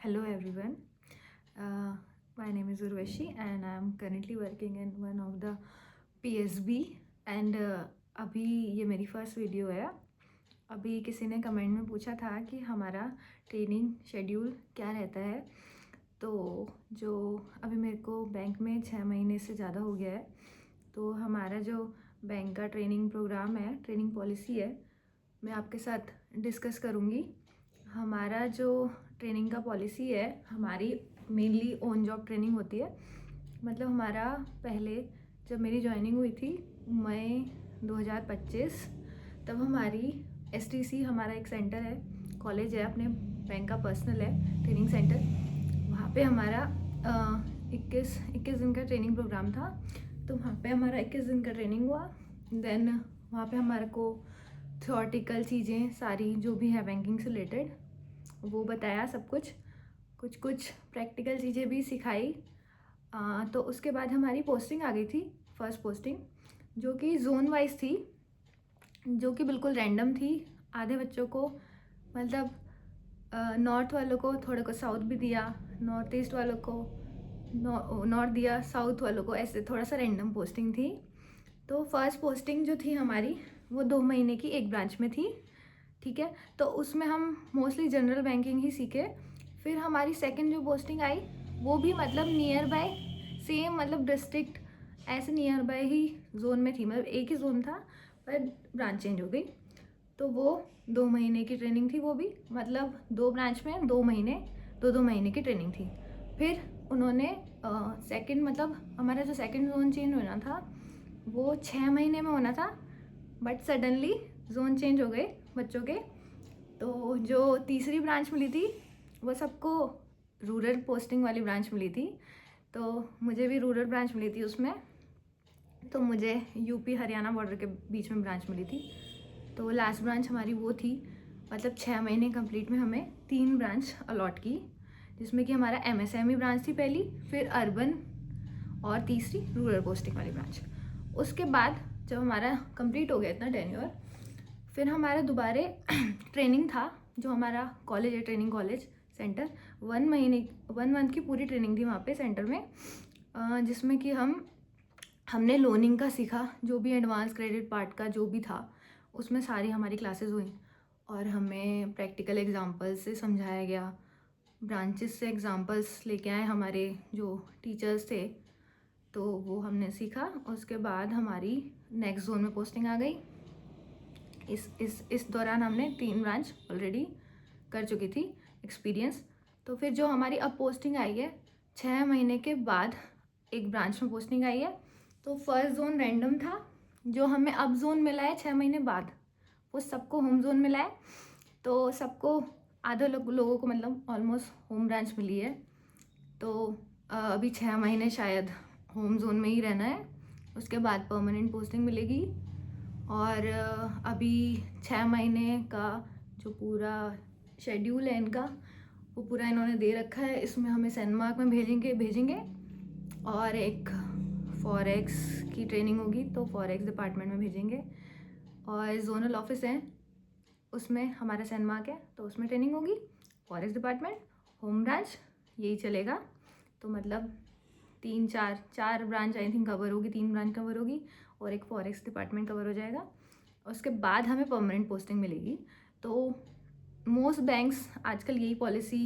Hello everyone. My name is Urvashi and I am currently working in one of the PSB and अभी ये मेरी first video है। अभी किसी ने कमेंट में पूछा था कि हमारा ट्रेनिंग शेड्यूल क्या रहता है। तो जो अभी मेरे को बैंक में 6 महीने से ज़्यादा हो गया है, तो हमारा जो बैंक का ट्रेनिंग प्रोग्राम है, ट्रेनिंग पॉलिसी है, मैं आपके साथ डिस्कस करूँगी। हमारा जो ट्रेनिंग का पॉलिसी है, हमारी मेनली ऑन जॉब ट्रेनिंग होती है। मतलब हमारा पहले जब मेरी ज्वाइनिंग हुई थी मई 2025, तब हमारी STC हमारा एक सेंटर है, कॉलेज है, अपने बैंक का पर्सनल है ट्रेनिंग सेंटर। वहाँ पे हमारा 21 दिन का ट्रेनिंग प्रोग्राम था। तो वहाँ पे हमारा 21 दिन का ट्रेनिंग हुआ। देन वहाँ पे हमारे को थ्योरेटिकल चीज़ें सारी जो भी है बैंकिंग से रिलेटेड वो बताया, सब कुछ प्रैक्टिकल चीज़ें भी सिखाई। तो उसके बाद हमारी पोस्टिंग आ गई थी, फर्स्ट पोस्टिंग, जो कि जोन वाइज थी, जो कि बिल्कुल रैंडम थी। आधे बच्चों को मतलब नॉर्थ वालों को थोड़े को साउथ भी दिया, नॉर्थ ईस्ट वालों को नॉर्थ दिया, साउथ वालों को, ऐसे थोड़ा सा रैंडम पोस्टिंग थी। तो फर्स्ट पोस्टिंग जो थी हमारी वो 2 महीने की एक ब्रांच में थी, ठीक है। तो उसमें हम मोस्टली जनरल बैंकिंग ही सीखे। फिर हमारी सेकंड जो पोस्टिंग आई वो भी मतलब नियर बाय सेम, मतलब डिस्ट्रिक्ट ऐसे नियर बाय ही जोन में थी, मतलब एक ही जोन था पर ब्रांच चेंज हो गई। तो वो 2 महीने की ट्रेनिंग थी, वो भी मतलब 2 ब्रांच में 2 महीने, 2 महीने की ट्रेनिंग थी। फिर उन्होंने सेकंड, मतलब हमारा जो सेकंड जोन चेंज होना था वो 6 महीने में होना था, बट सडनली जोन चेंज हो गए बच्चों के। तो जो तीसरी ब्रांच मिली थी वो सबको रूरल पोस्टिंग वाली ब्रांच मिली थी, तो मुझे भी रूरल ब्रांच मिली थी उसमें। तो मुझे यूपी हरियाणा बॉर्डर के बीच में ब्रांच मिली थी। तो लास्ट ब्रांच हमारी वो थी, मतलब 6 महीने कंप्लीट में हमें 3 ब्रांच अलॉट की, जिसमें कि हमारा MSME ब्रांच थी पहली, फिर अर्बन और तीसरी रूरल पोस्टिंग वाली ब्रांच। उसके बाद जब हमारा कंप्लीट हो गया इतना टेन्योर, फिर हमारा दोबारा ट्रेनिंग था, जो हमारा कॉलेज है, ट्रेनिंग कॉलेज सेंटर, 1 मंथ की पूरी ट्रेनिंग थी वहाँ पे सेंटर में, जिसमें कि हमने लोनिंग का सीखा, जो भी एडवांस क्रेडिट पार्ट का जो भी था उसमें सारी हमारी क्लासेस हुई और हमें प्रैक्टिकल एग्जांपल्स से समझाया गया। ब्रांचेस से एग्जांपल्स लेके आए हमारे जो टीचर्स थे, तो वो हमने सीखा। उसके बाद हमारी नेक्स्ट जोन में पोस्टिंग आ गई। इस दौरान हमने 3 ब्रांच ऑलरेडी कर चुकी थी एक्सपीरियंस। तो फिर जो हमारी अब पोस्टिंग आई है 6 महीने के बाद, एक ब्रांच में पोस्टिंग आई है। तो फर्स्ट जोन रैंडम था, जो हमें अब जोन मिला है 6 महीने बाद वो सबको होम जोन मिला है। तो सबको आधे लोगों को मतलब ऑलमोस्ट होम ब्रांच मिली है। तो अभी 6 महीने शायद होम जोन में ही रहना है, उसके बाद परमानेंट पोस्टिंग मिलेगी। और अभी 6 महीने का जो पूरा शेड्यूल है इनका, वो पूरा इन्होंने दे रखा है। इसमें हमें सैनमार्क में भेजेंगे और एक फॉरेक्स की ट्रेनिंग होगी, तो फॉरेक्स डिपार्टमेंट में भेजेंगे। और जोनल ऑफिस है, उसमें हमारा सैनमार्क है, तो उसमें ट्रेनिंग होगी। फॉरेक्स डिपार्टमेंट, होम ब्रांच, यही चलेगा। तो मतलब 4 ब्रांच आई थिंक कवर होगी, 3 ब्रांच कवर होगी और एक फॉरेक्स डिपार्टमेंट कवर हो जाएगा। उसके बाद हमें परमानेंट पोस्टिंग मिलेगी। तो मोस्ट बैंक्स आजकल यही पॉलिसी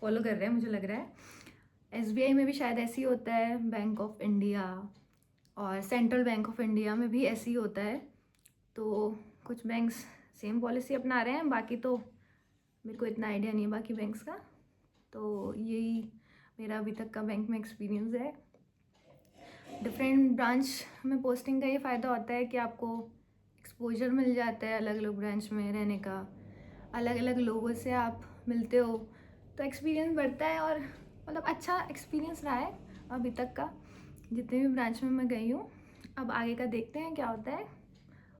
फॉलो कर रहे हैं, मुझे लग रहा है। SBI में भी शायद ऐसे ही होता है, बैंक ऑफ इंडिया और सेंट्रल बैंक ऑफ इंडिया में भी ऐसे ही होता है। तो कुछ बैंक्स सेम पॉलिसी अपना रहे हैं, बाकी तो मेरे को इतना आइडिया नहीं है बाकी बैंक्स का। तो यही मेरा अभी तक का बैंक में एक्सपीरियंस है। डिफरेंट ब्रांच में पोस्टिंग का ये फ़ायदा होता है कि आपको एक्सपोजर मिल जाता है अलग अलग ब्रांच में रहने का, अलग अलग लोगों से आप मिलते हो, तो एक्सपीरियंस बढ़ता है। और मतलब अच्छा एक्सपीरियंस रहा है अभी तक का, जितने भी ब्रांच में मैं गई हूँ। अब आगे का देखते हैं क्या होता है।